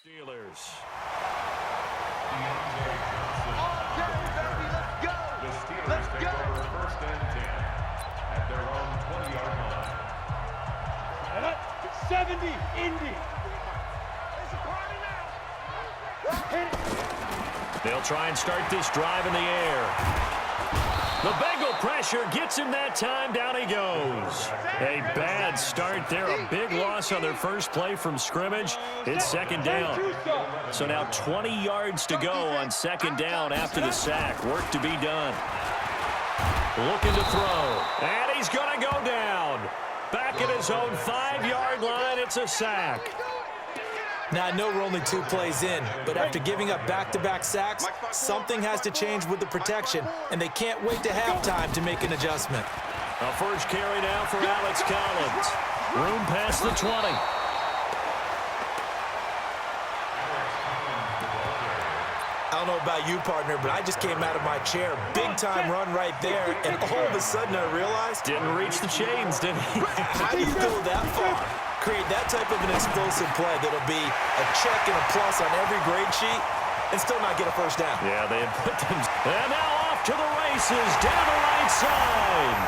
Steelers. The Steelers take over first and 10 at their own 20-yard line. 70, Indy. They'll try and start this drive in the air. The Bengal pressure gets him that time. Down he goes. A bad start there. A big loss on their first play from scrimmage. It's second down. So now 20 yards to go on second down after the sack. Work to be done. Looking to throw. And he's going to go down. Back at his own 5-yard line. It's a sack. Now, I know we're only 2 plays in, but after giving up back-to-back sacks, something has to change with the protection, and they can't wait to halftime to make an adjustment. A first carry now for Alex Collins. Room past the 20. I don't know about you, partner, but I just came out of my chair. Big-time run right there, and all of a sudden I realized... Didn't reach the chains, did he? How do you go that far? Create that type of an explosive play that'll be a check and a plus on every grade sheet and still not get a first down. Yeah, they had put them. And now off to the races, down the right side.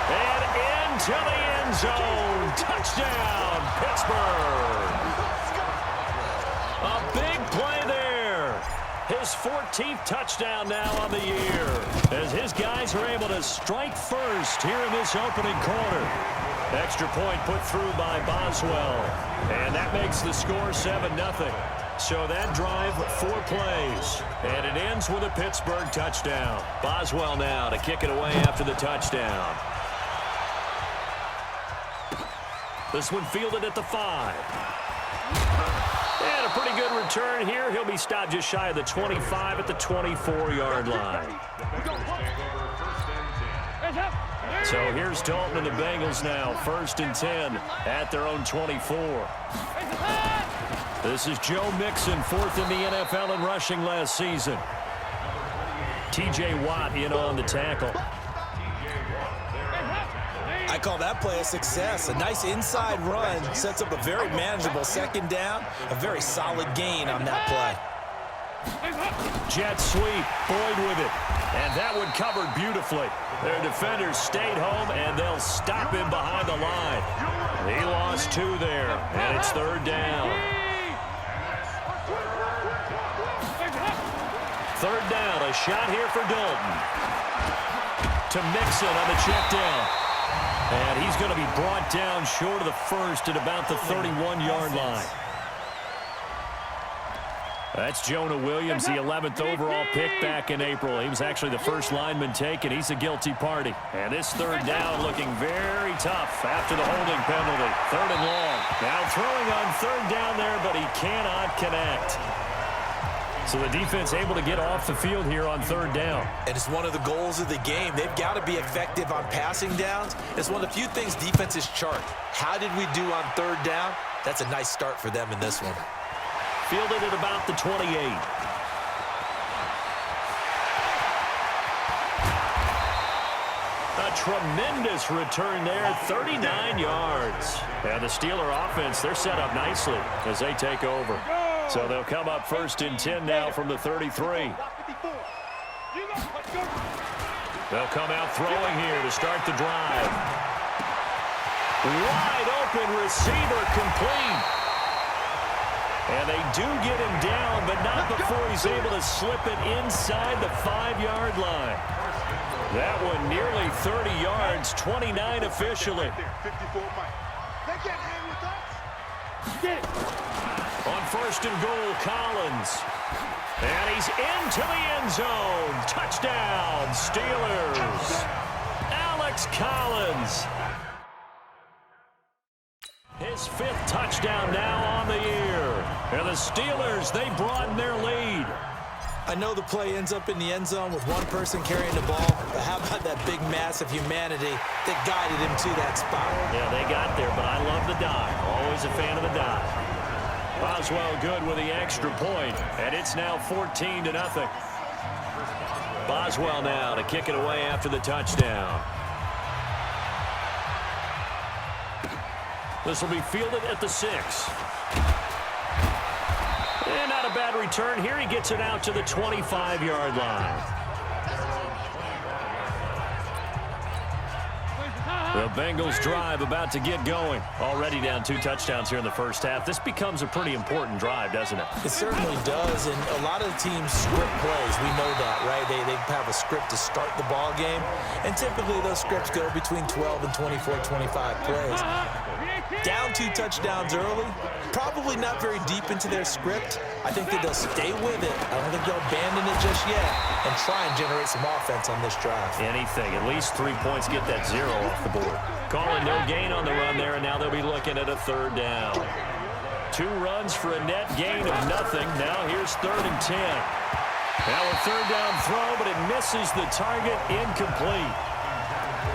And into the end zone. Touchdown, Pittsburgh. A big play there. His 14th touchdown now on the year as his guys are able to strike first here in this opening quarter. Extra point put through by Boswell. And that makes the score 7-0. So that drive, 4 plays. And it ends with a Pittsburgh touchdown. Boswell now to kick it away after the touchdown. This one fielded at the 5. And a pretty good return here. He'll be stopped just shy of the 25 at the 24-yard line. So here's Dalton and the Bengals now, 1st and 10 at their own 24. This is Joe Mixon, 4th in the NFL in rushing last season. T.J. Watt in on the tackle. I call that play a success. A nice inside run sets up a very manageable second down. A very solid gain on that play. Jet sweep, Boyd with it. And that one covered beautifully. Their defenders stayed home, and they'll stop him behind the line. He lost 2 there, and it's 3rd down. 3rd down, a shot here for Dalton. To Mixon on the check down. And he's going to be brought down short of the first at about the 31-yard line. That's Jonah Williams, the 11th overall pick back in April. He was actually the first lineman taken. He's a guilty party. And this 3rd down looking very tough after the holding penalty. 3rd and long. Now throwing on 3rd down there, but he cannot connect. So the defense able to get off the field here on 3rd down. And it's one of the goals of the game. They've got to be effective on passing downs. It's one of the few things defenses chart. How did we do on 3rd down? That's a nice start for them in this one. Fielded at about the 28. A tremendous return there, 39 yards. And the Steeler offense, they're set up nicely as they take over. So they'll come up 1st and 10 now from the 33. They'll come out throwing here to start the drive. Wide open receiver complete. And they do get him down, but not before he's able to slip it inside the 5-yard line. That one nearly 30 yards, 29 officially. On 1st and goal, Collins. And he's into the end zone. Touchdown, Steelers. Alex Collins. His 5th touchdown now on the year. And the Steelers, they broaden their lead. I know the play ends up in the end zone with one person carrying the ball, but how about that big mass of humanity that guided him to that spot? Yeah, they got there, but I love the dive. Always a fan of the dive. Boswell good with the extra point, and it's now 14-0. Boswell now to kick it away after the touchdown. This will be fielded at the 6. not a bad return here. He gets it out to the 25-yard line. The Bengals drive about to get going. Already down 2 touchdowns here in the first half. This becomes a pretty important drive, doesn't it? It certainly does, and a lot of the teams script plays. We know that, right? They have a script to start the ball game, and typically those scripts go between 12 and 24, 25 plays. Down 2 touchdowns early, probably not very deep into their script. I think that they'll stay with it. I don't think they'll abandon it just yet and try and generate some offense on this drive. Anything. At least 3 points, get that 0 off the board. Calling no gain on the run there, and now they'll be looking at a 3rd down. 2 runs for a net gain of nothing. Now here's 3rd and 10. Now a 3rd down throw, but it misses the target, incomplete.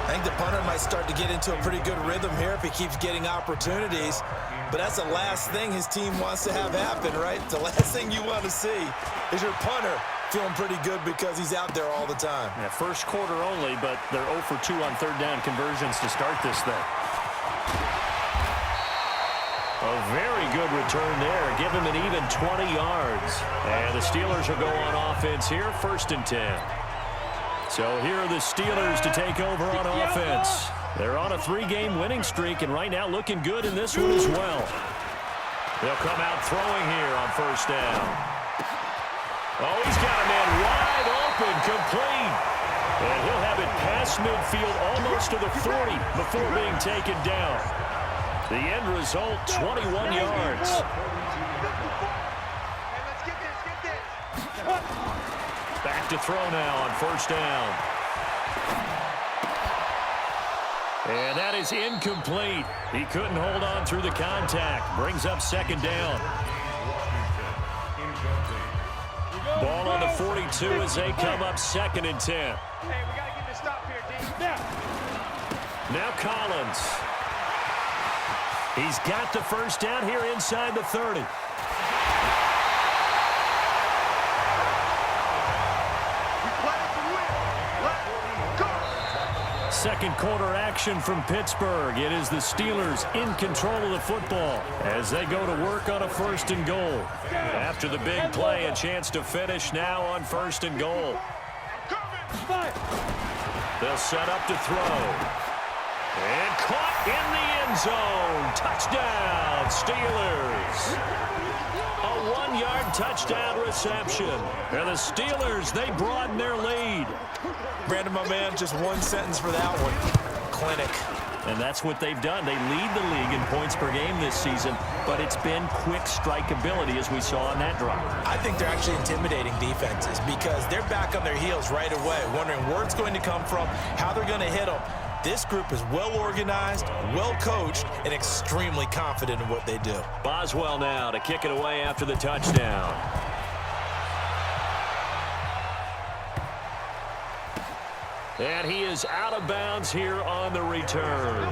I think the punter might start to get into a pretty good rhythm here if he keeps getting opportunities. But that's the last thing his team wants to have happen, right? The last thing you want to see is your punter feeling pretty good because he's out there all the time. Yeah, first quarter only, but they're 0 for 2 on 3rd down conversions to start this thing. A very good return there. Give him an even 20 yards. And the Steelers will go on offense here, 1st and 10. So here are the Steelers to take over on offense. They're on a 3-game winning streak, and right now looking good in this one as well. They'll come out throwing here on 1st down. Oh, he's got a man wide open, complete. And he'll have it past midfield almost to the 40 before being taken down. The end result, 21 yards. Back to throw now on 1st down. And that is incomplete. He couldn't hold on through the contact. Brings up 2nd down. Ball on the 42 as they come up 2nd and 10. Hey, we got to get this stop here, D. Now Collins. He's got the 1st down here inside the 30. Second quarter action from Pittsburgh. It is the Steelers in control of the football as they go to work on a 1st and goal. After the big play, a chance to finish now on 1st and goal. They'll set up to throw. And caught in the end zone. Touchdown, Steelers. A 1-yard touchdown reception. And the Steelers, they broaden their lead. Brandon, my man, just 1 sentence for that one. Clinic. And that's what they've done. They lead the league in points per game this season, but it's been quick strike ability as we saw on that drive. I think they're actually intimidating defenses because they're back on their heels right away, wondering where it's going to come from, how they're going to hit them. This group is well organized, well coached, and extremely confident in what they do. Boswell now to kick it away after the touchdown. And he is out of bounds here on the return.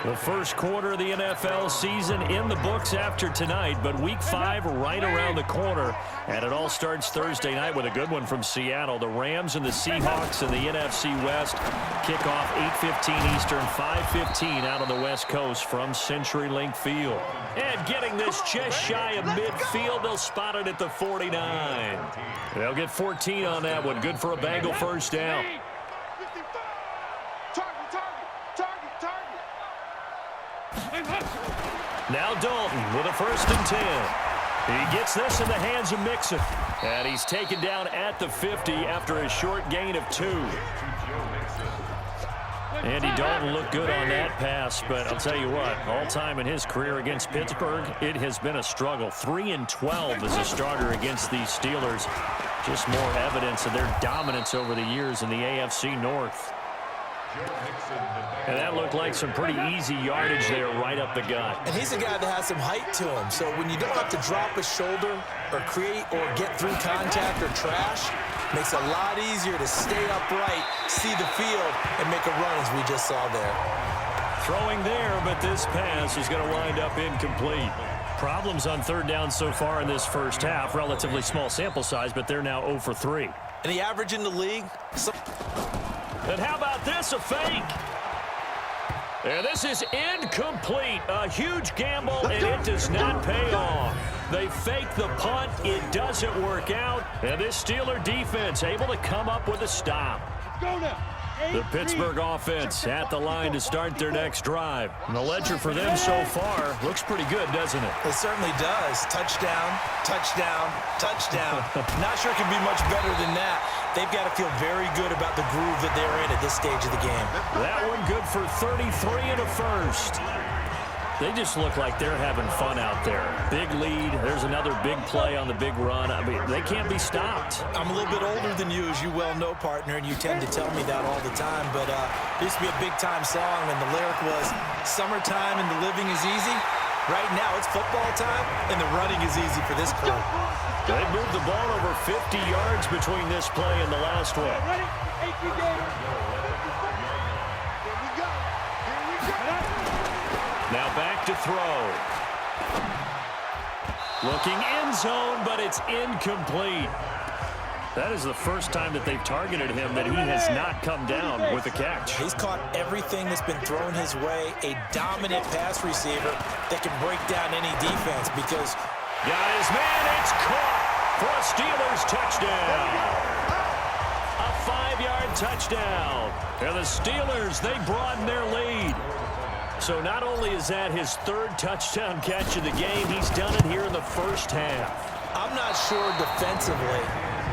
The first quarter of the NFL season in the books after tonight, but Week 5 right around the corner. And it all starts Thursday night with a good one from Seattle. The Rams and the Seahawks in the NFC West kick off 8:15 Eastern, 5:15 out on the West Coast from CenturyLink Field. And getting this just shy of midfield, they'll spot it at the 49. They'll get 14 on that one. Good for a Bengal 1st down. Now Dalton with a 1st and 10. He gets this in the hands of Mixon. And he's taken down at the 50 after a short gain of 2. Andy Dalton looked good on that pass, but I'll tell you what, all time in his career against Pittsburgh, it has been a struggle. 3-12 as a starter against these Steelers. Just more evidence of their dominance over the years in the AFC North. And that looked like some pretty easy yardage there right up the gut. And he's a guy that has some height to him, so when you don't have to drop a shoulder or create or get through contact or trash, makes it a lot easier to stay upright, see the field, and make a run as we just saw there. Throwing there, but this pass is going to wind up incomplete. Problems on 3rd down so far in this first half. Relatively small sample size, but they're now 0 for 3. And the average in the league? And how about this, a fake? And this is incomplete. A huge gamble, and it does not pay off. They fake the punt. It doesn't work out. And this Steeler defense able to come up with a stop. Go now. The Pittsburgh offense at the line to start their next drive. And the ledger for them so far looks pretty good, doesn't it? It certainly does. Touchdown, touchdown, touchdown. Not sure it can be much better than that. They've got to feel very good about the groove that they're in at this stage of the game. That one good for 33 and a first. They just look like they're having fun out there. Big lead. There's another big play on the big run. I mean, they can't be stopped. I'm a little bit older than you, as you well know, partner, and you tend to tell me that all the time. But there used to be a big-time song, and the lyric was, "Summertime and the living is easy." Right now, it's football time, and the running is easy for this crew. They moved the ball over 50 yards between this play and the last one. Ready? 18 Gators. Here we go. Here we go. Now back to throw. Looking end zone, but it's incomplete. That is the first time that they've targeted him that he has not come down with a catch. He's caught everything that's been thrown his way, a dominant pass receiver that can break down any defense because... Got his man, it's caught for a Steelers touchdown. A 5-yard touchdown. And the Steelers, they broaden their lead. So not only is that his third touchdown catch of the game, he's done it here in the first half. I'm not sure defensively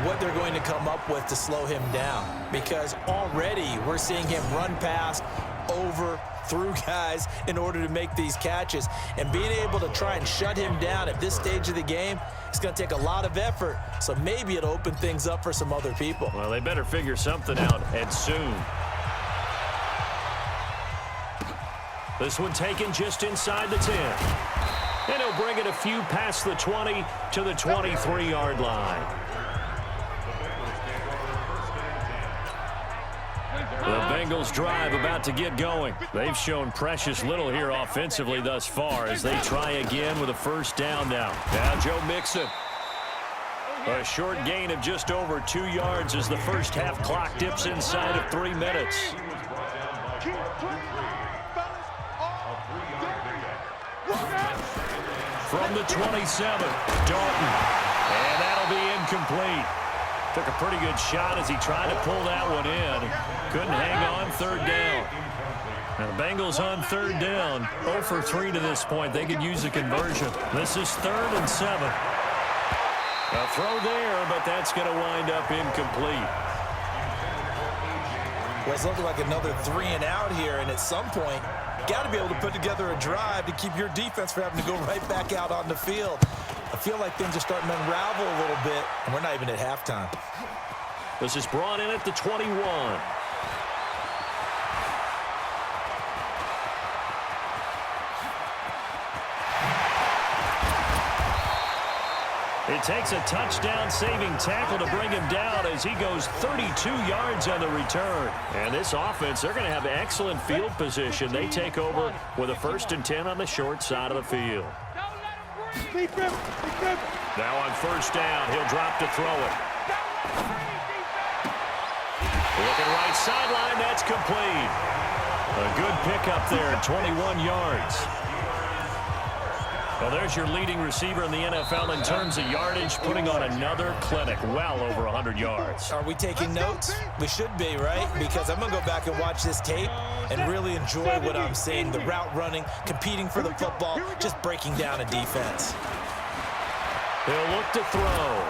what they're going to come up with to slow him down because already we're seeing him run past, over, through guys in order to make these catches. And being able to try and shut him down at this stage of the game, it's going to take a lot of effort. So maybe it'll open things up for some other people. Well, they better figure something out, and soon. This one taken just inside the 10. And he'll bring it a few past the 20 to the 23-yard line. The Bengals drive about to get going. They've shown precious little here offensively thus far as they try again with a first down now. Now Joe Mixon. A short gain of just over 2 yards as the first half clock dips inside of 3 minutes. From the 27, Dalton. And that'll be incomplete. Took a pretty good shot as he tried to pull that one in. Couldn't hang on third down. And the Bengals on third down. 0 for 3 to this point. They could use a conversion. This is 3rd and 7. A throw there, but that's going to wind up incomplete. Well, it's looking like another 3 and out here, and at some point, got to be able to put together a drive to keep your defense from having to go right back out on the field. I feel like things are starting to unravel a little bit, and we're not even at halftime. This is brought in at the 21. It takes a touchdown-saving tackle to bring him down as he goes 32 yards on the return. And this offense, they're going to have excellent field position. They take over with a 1st and 10 on the short side of the field. Now on first down, he'll drop to throw it. Looking right sideline, that's complete. A good pickup there, 21 yards. Well, there's your leading receiver in the NFL in terms of yardage, putting on another clinic, well over 100 yards. Are we taking notes? We should be, right? Because I'm going to go back and watch this tape and really enjoy what I'm seeing. The route running, competing for the football, just breaking down a defense. He'll look to throw.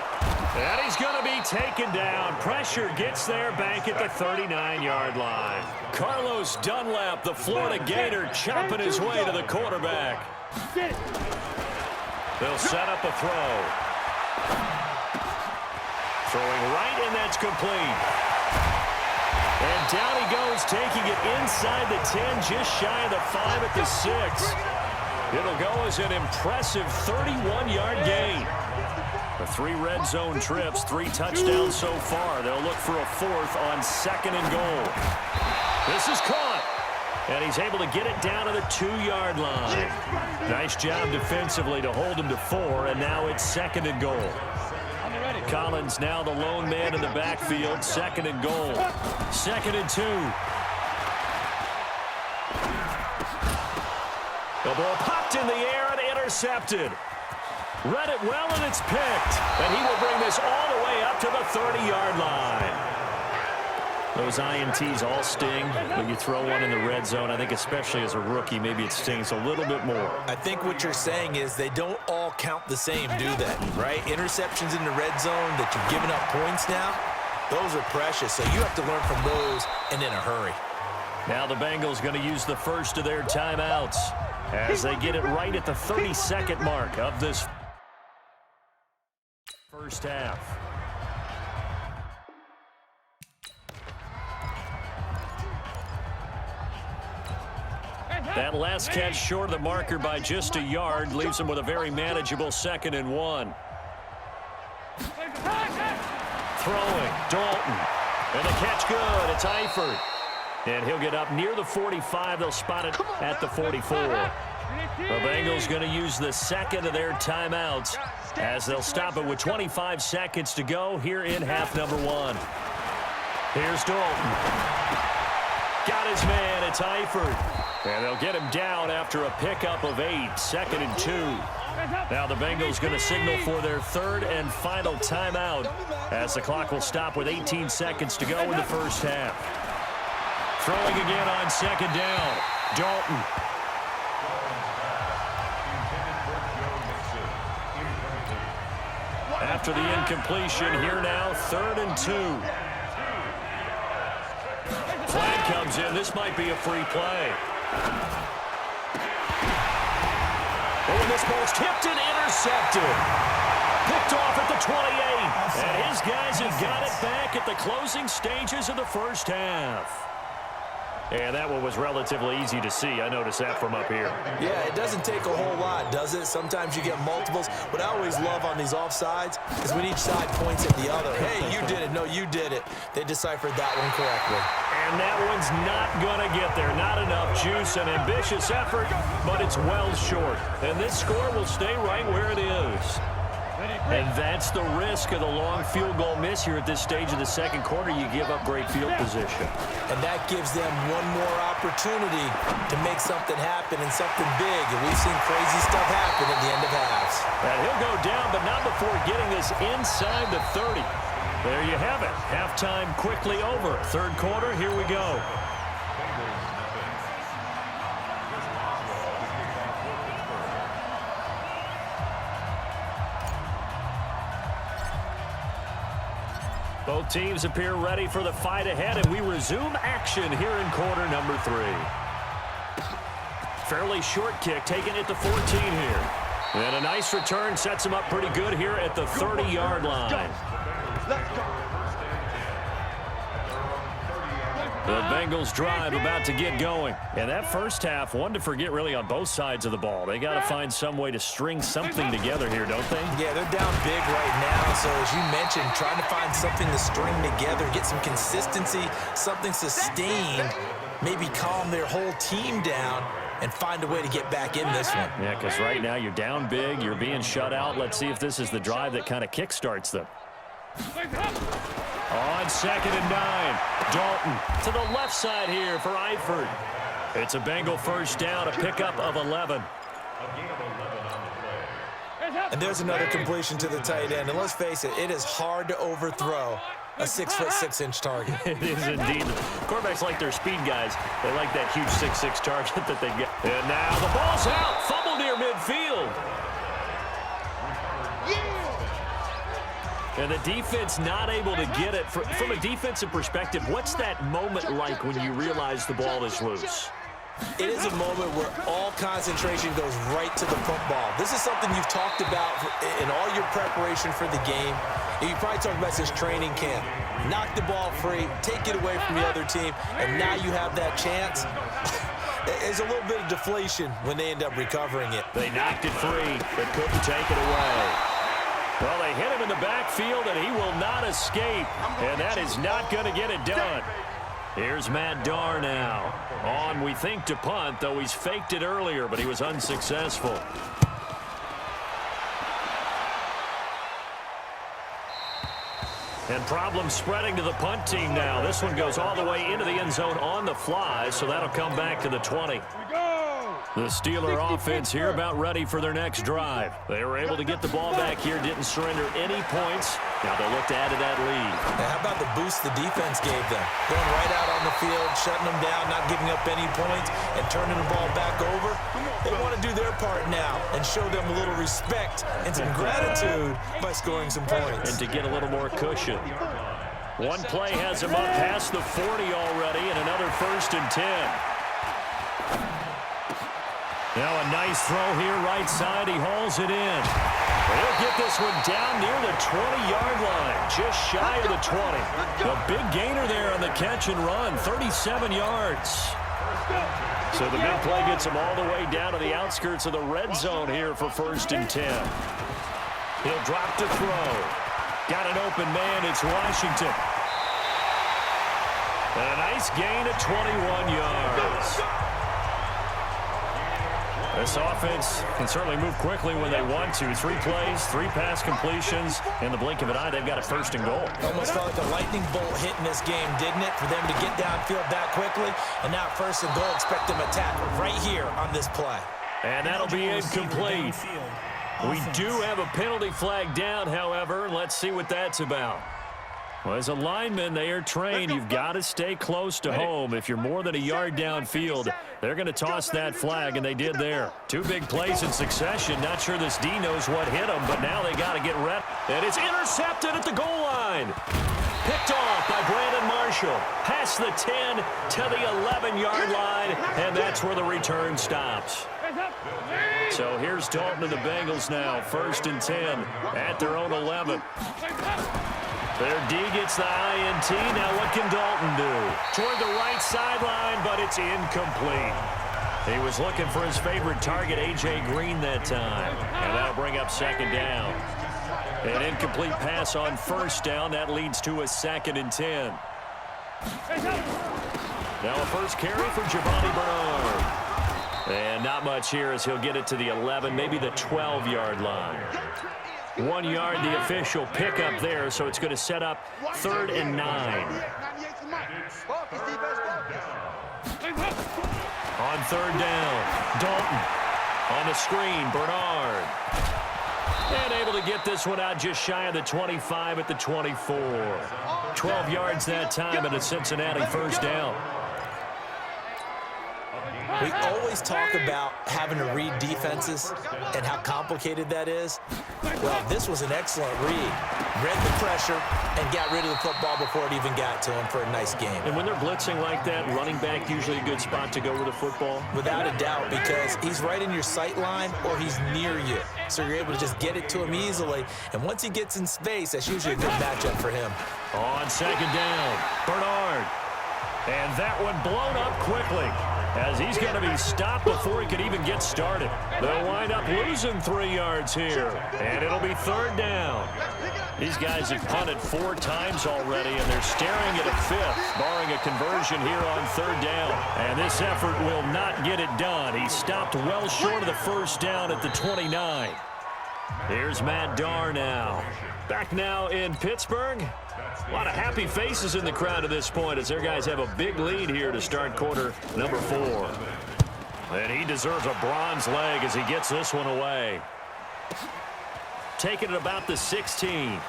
And he's going to be taken down. Pressure gets there back at the 39-yard line. Carlos Dunlap, the Florida Gator, chopping his way to the quarterback. They'll set up a throw. Throwing right, and that's complete. And down he goes, taking it inside the 10, just shy of the 5 at the 6. It'll go as an impressive 31-yard gain. The 3 red zone trips, 3 touchdowns so far. They'll look for a 4th on 2nd and goal. This is caught. And he's able to get it down to the 2-yard line. Nice job defensively to hold him to 4, and now it's 2nd and goal. Collins now the lone man in the backfield, 2nd and goal. 2nd and 2. The ball popped in the air and intercepted. Read it well, and it's picked. And he will bring this all the way up to the 30-yard line. Those INTs all sting, but you throw one in the red zone. I think especially as a rookie, maybe it stings a little bit more. I think what you're saying is they don't all count the same, do they? Right? Interceptions in the red zone that you've given up points now, those are precious. So you have to learn from those and in a hurry. Now the Bengals going to use the first of their timeouts as they get it right at the 30-second mark of this first half. That last catch short of the marker by just a yard leaves him with a very manageable 2nd and 1. Throwing, Dalton. And the catch good. It's Eifert. And he'll get up near the 45. They'll spot it at the 44. The Bengals going to use the second of their timeouts as they'll stop it with 25 seconds to go here in half number 1. Here's Dalton. Got his man. It's Eifert. And they'll get him down after a pickup of 8, 2nd and 2. Now the Bengals going to signal for their third and final timeout as the clock will stop with 18 seconds to go in the first half. Throwing again on 2nd down. Dalton. After the incompletion, here now, 3rd and 2. Flag comes in. This might be a free play. Oh, this ball's tipped and intercepted. Picked off at the 28. And his guys have got it back at the closing stages of the first half. And that one was relatively easy to see. I noticed that from up here. Yeah, it doesn't take a whole lot, does it? Sometimes you get multiples. What I always love on these offsides is when each side points at the other. Hey, you did it. No, you did it. They deciphered that one correctly. And that one's not going to get there. Not enough juice, an ambitious effort, but it's well short. And this score will stay right where it is. And that's the risk of the long field goal miss here at this stage of the second quarter. You give up great field position. And that gives them one more opportunity to make something happen and something big. And we've seen crazy stuff happen at the end of halves. And he'll go down, but not before getting this inside the 30. There you have it. Halftime quickly over. Third quarter, here we go. Both teams appear ready for the fight ahead, and we resume action here in quarter number 3. Fairly short kick, taking it to 14 here. And a nice return sets him up pretty good here at the 30-yard line. Let's go. The Bengals drive about to get going. And that first half, one to forget really on both sides of the ball. They got to find some way to string something together here, don't they? Yeah, they're down big right now. So as you mentioned, trying to find something to string together, get some consistency, something sustained, maybe calm their whole team down and find a way to get back in this one. Yeah, because right now you're down big, you're being shut out. Let's see if this is the drive that kind of kickstarts them. On 2nd and 9, Dalton to the left side here for Eifert. It's a Bengal first down, a pickup of 11. And there's another completion to the tight end. And let's face it, it is hard to overthrow a 6'6" target. It is indeed. Quarterbacks like their speed guys. They like that huge 6'6" target that they get. And now the ball's out. Fumble near midfield. And the defense not able to get it. From a defensive perspective, what's that moment like when you realize the ball is loose? It is a moment where all concentration goes right to the football. This is something you've talked about in all your preparation for the game. You probably talked about since training camp. Knock the ball free, take it away from the other team, and now you have that chance. There's a little bit of deflation when they end up recovering it. They knocked it free, but couldn't take it away. Well, they hit him in the backfield, and he will not escape. And that is not going to get it done. Here's Matt Darr now. On, we think, to punt, though he's faked it earlier, but he was unsuccessful. And problems spreading to the punt team now. This one goes all the way into the end zone on the fly, so that'll come back to the 20. The Steeler offense here about ready for their next drive. They were able to get the ball back here, didn't surrender any points. Now they'll look to add to that lead. Now, how about the boost the defense gave them? Going right out on the field, shutting them down, not giving up any points, and turning the ball back over. They want to do their part now and show them a little respect and some gratitude by scoring some points. And to get a little more cushion. One play has him up past the 40 already, and another 1st and 10. Now a nice throw here right side. He hauls it in. He'll get this one down near the 20-yard line, just shy of the 20. A big gainer there on the catch and run, 37 yards. So the big play gets him all the way down to the outskirts of the red zone here for 1st and 10. He'll drop to throw. Got an open man. It's Washington. And a nice gain of 21 yards. This offense can certainly move quickly when they want to. 3 plays, 3 pass completions. In the blink of an eye, they've got a 1st and goal. Almost felt like a lightning bolt hit in this game, didn't it? For them to get downfield that quickly. And now 1st and goal, expect them to attack right here on this play. And that'll be incomplete. We do have a penalty flag down, however. Let's see what that's about. Well, as a lineman, they are trained. You've got to stay close to home. If you're more than a yard downfield, they're going to toss that flag, and they did there. 2 big plays in succession. Not sure this D knows what hit them, but now they got to get rep. And it's intercepted at the goal line. Picked off by Brandon Marshall. Past the 10 to the 11-yard line, and that's where the return stops. So here's Dalton and the Bengals now. 1st and 10 at their own 11. Their D gets the INT. Now what can Dalton do? Toward the right sideline, but it's incomplete. He was looking for his favorite target, A.J. Green, that time. And that'll bring up 2nd down. An incomplete pass on 1st down. That leads to a 2nd and 10. Now a first carry for Giovanni Bernard. And not much here as he'll get it to the 11, maybe the 12-yard line. 1 yard, the official pickup there, so it's going to set up 3rd and 9. On 3rd down, Dalton. On the screen, Bernard. And able to get this one out just shy of the 25 at the 24. 12 yards that time and a Cincinnati 1st down. We always talk about having to read defenses and how complicated that is. Well, this was an excellent read. Read the pressure and got rid of the football before it even got to him for a nice game. And when they're blitzing like that, running back usually a good spot to go with the football? Without a doubt, because he's right in your sight line or he's near you. So you're able to just get it to him easily. And once he gets in space, that's usually a good matchup for him. On 2nd down, Bernard. And that one blown up quickly, as he's going to be stopped before he could even get started. They'll wind up losing 3 yards here, and it'll be 3rd down. These guys have punted 4 times already, and they're staring at a 5th, barring a conversion here on 3rd down. And this effort will not get it done. He stopped well short of the 1st down at the 29. Here's Matt Darr now. Back now in Pittsburgh. A lot of happy faces in the crowd at this point as their guys have a big lead here to start quarter number 4. And he deserves a bronze leg as he gets this one away. Taking it about the 16. There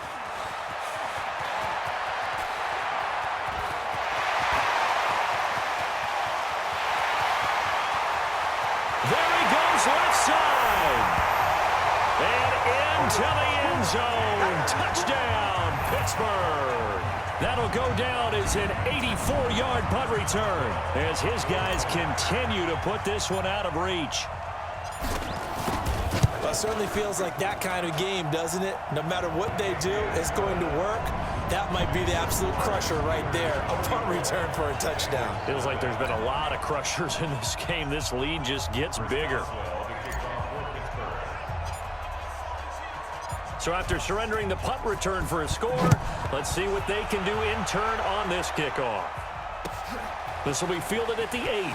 he goes left side. And into the end zone. Touchdown, Pittsburgh. That'll go down as an 84-yard punt return as his guys continue to put this one out of reach. Well, it certainly feels like that kind of game, doesn't it? No matter what they do, it's going to work. That might be the absolute crusher right there. A punt return for a touchdown. Feels like there's been a lot of crushers in this game. This lead just gets bigger. So after surrendering the punt return for a score, let's see what they can do in turn on this kickoff. This will be fielded at the 8.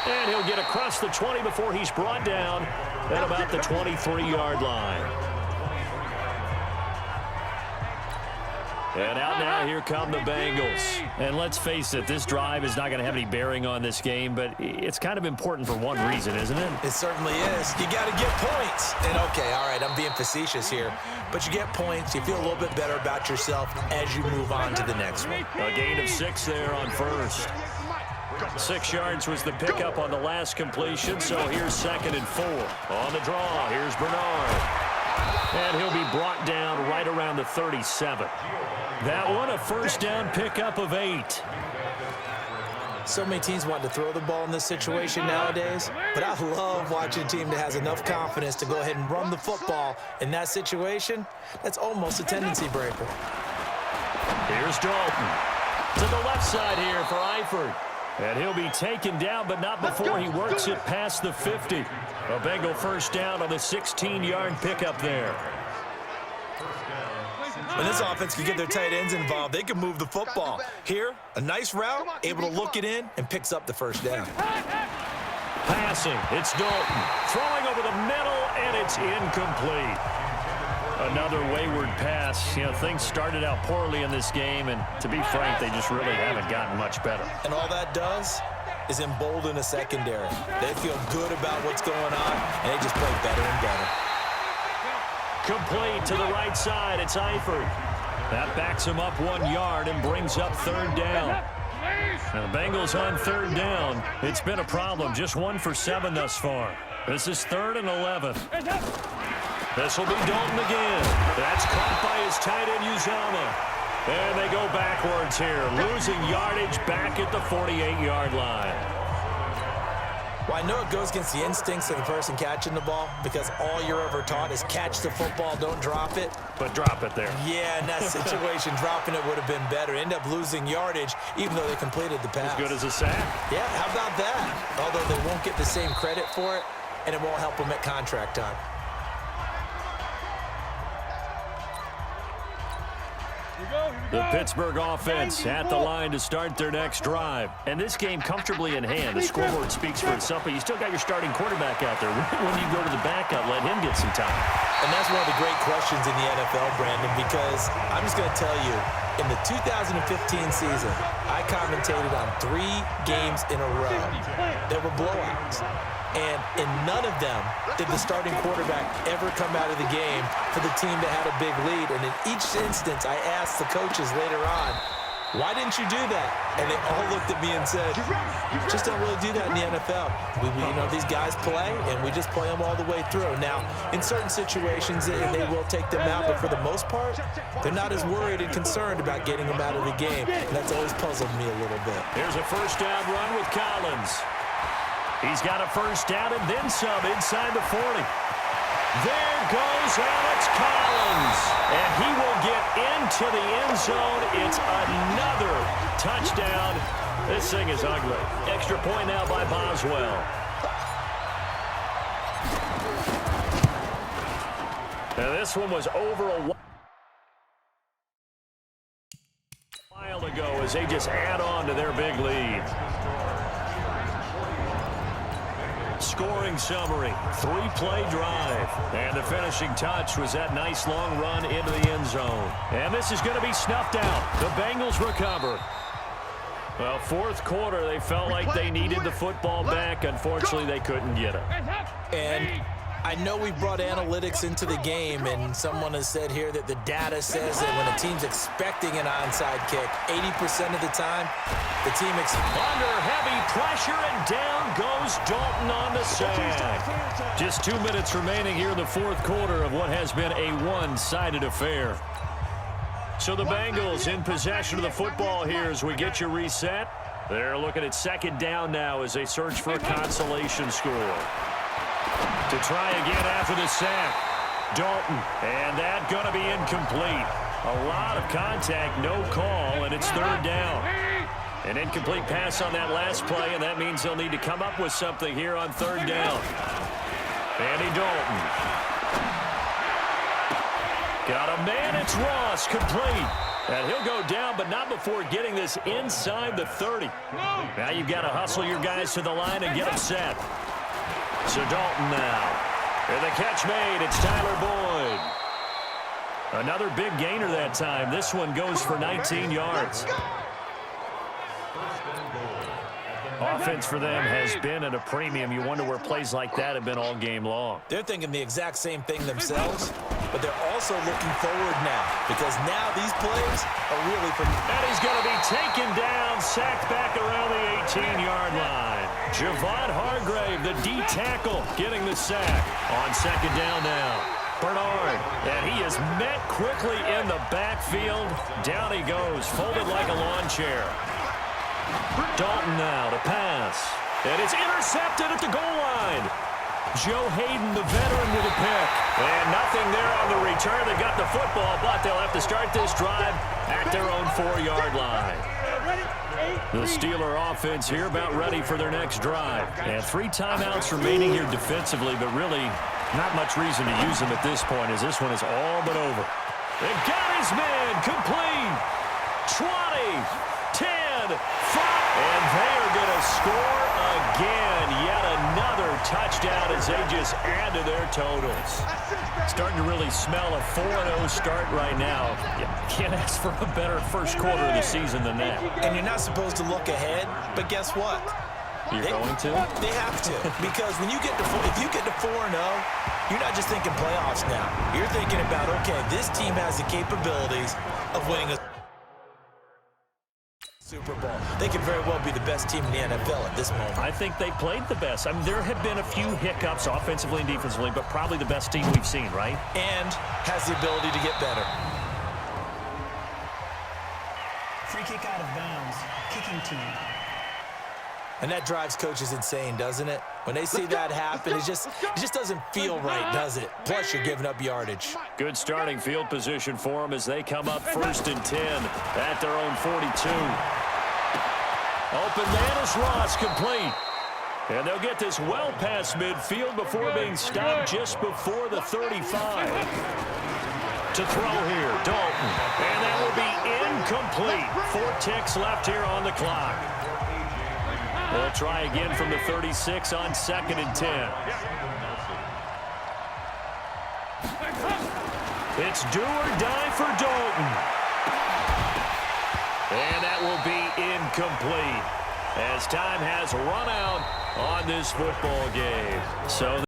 And he'll get across the 20 before he's brought down at about the 23-yard line. And out now, here come the Bengals. And let's face it, this drive is not going to have any bearing on this game, but it's kind of important for one reason, isn't it? It certainly is. You got to get points. And, okay, all right, I'm being facetious here, but you get points. You feel a little bit better about yourself as you move on to the next one. A gain of 6 there on first. 6 yards was the pickup on the last completion, so here's 2nd and 4. On the draw, here's Bernard. And he'll be brought down right around the 37. That one, a first down pickup of 8. So many teams want to throw the ball in this situation nowadays, but I love watching a team that has enough confidence to go ahead and run the football in that situation. That's almost a tendency breaker. Here's Dalton. To the left side here for Eifert. And he'll be taken down, but not before he works it past the 50. A Bengal first down on the 16-yard pickup there. When this offense can get their tight ends involved, they can move the football. Here, a nice route, able to look it in, and picks up the first down. Passing, it's Dalton. Throwing over the middle, and it's incomplete. Another wayward pass. You know, things started out poorly in this game, and to be frank, they just really haven't gotten much better. And all that does is embolden a secondary. They feel good about what's going on, and they just play better and better. Complete to the right side. It's Eifert. That backs him up 1 yard and brings up 3rd down. Now the Bengals on 3rd down. It's been a problem. Just 1 for 7 thus far. This is 3rd and 11. This will be Dalton again. That's caught by his tight end, Uzama. And they go backwards here, losing yardage back at the 48-yard line. Well, I know it goes against the instincts of the person catching the ball because all you're ever taught is catch the football, don't drop it. But drop it there. Yeah, in that situation, dropping it would have been better. End up losing yardage even though they completed the pass. As good as a sack. Yeah, how about that? Although they won't get the same credit for it, and it won't help them at contract time. The Pittsburgh offense at the line to start their next drive. And this game comfortably in hand. The scoreboard speaks for itself, but you still got your starting quarterback out there. When you go to the backup, let him get some time. And that's one of the great questions in the NFL, Brandon, because I'm just going to tell you, in the 2015 season, I commentated on 3 games in a row. There were blowouts. And in none of them did the starting quarterback ever come out of the game for the team that had a big lead. And in each instance, I asked the coaches later on, why didn't you do that? And they all looked at me and said, just don't really do that in the NFL. These guys play, and we just play them all the way through. Now, in certain situations, they will take them out, but for the most part, they're not as worried and concerned about getting them out of the game. And that's always puzzled me a little bit. Here's a first down run with Collins. He's got a first down and then some inside the 40. There goes Alex Collins. And he will get into the end zone. It's another touchdown. This thing is ugly. Extra point now by Boswell. Now this one was over a while ago as they just add on to their big lead. Scoring summary, 3-play drive. And the finishing touch was that nice long run into the end zone. And this is going to be snuffed out. The Bengals recover. Well, 4th quarter, they felt like they needed the football back. Unfortunately, they couldn't get it. And I know we brought analytics into the game, and someone has said here that the data says that when a team's expecting an onside kick, 80% of the time, the team under heavy pressure, and down goes Dalton on the sack. Just 2 minutes remaining here in the 4th quarter of what has been a one-sided affair. So the Bengals in possession of the football here as we get you reset. They're looking at 2nd down now as they search for a consolation score. To try again after the sack. Dalton, and that going to be incomplete. A lot of contact, no call, and it's 3rd down. An incomplete pass on that last play, and that means they'll need to come up with something here on 3rd down. Andy Dalton. Got a man, it's Ross, complete. And he'll go down, but not before getting this inside the 30. Now you've got to hustle your guys to the line and get them set. So Dalton now. And the catch made, it's Tyler Boyd. Another big gainer that time. This one goes for 19 yards. Offense for them has been at a premium. You wonder where plays like that have been all game long. They're thinking the exact same thing themselves, but they're also looking forward now because now these plays are really for... And he's going to be taken down, sacked back around the 18-yard line. Javon Hargrave, the D tackle, getting the sack on second down now. Bernard, and he is met quickly in the backfield. Down he goes, folded like a lawn chair. Dalton now to pass. And it's intercepted at the goal line. Joe Hayden, the veteran, with a pick. And nothing there on the return. They got the football, but they'll have to start this drive at their own 4-yard line. The Steeler offense here about ready for their next drive. And 3 timeouts remaining here defensively, but really not much reason to use them at this point as this one is all but over. They've got his man complete. 20, 10, 5. And they are going to score again. Yet another touchdown as they just add to their totals. Starting to really smell a 4-0 start right now. You can't ask for a better first quarter of the season than that. And you're not supposed to look ahead, but guess what? You're going to? They have to. Because when you get to if you get to 4-0, you're not just thinking playoffs now. You're thinking about, okay, this team has the capabilities of winning a Super Bowl. They could very well be the best team in the NFL at this moment. I think they played the best. I mean, there have been a few hiccups offensively and defensively, but probably the best team we've seen, right? And has the ability to get better. Free kick out of bounds. Kicking team. And that drives coaches insane, doesn't it? When they see that happen, it just doesn't feel right, does it? Plus, you're giving up yardage. Good starting field position for them as they come up 1st and 10 at their own 42. Open man is Ross, complete. And they'll get this well past midfield before being stopped just before the 35. To throw here, Dalton. And that will be incomplete. 4 ticks left here on the clock. They'll try again from the 36 on 2nd and 10. It's do or die for Dalton. And that will be incomplete as time has run out on this football game. So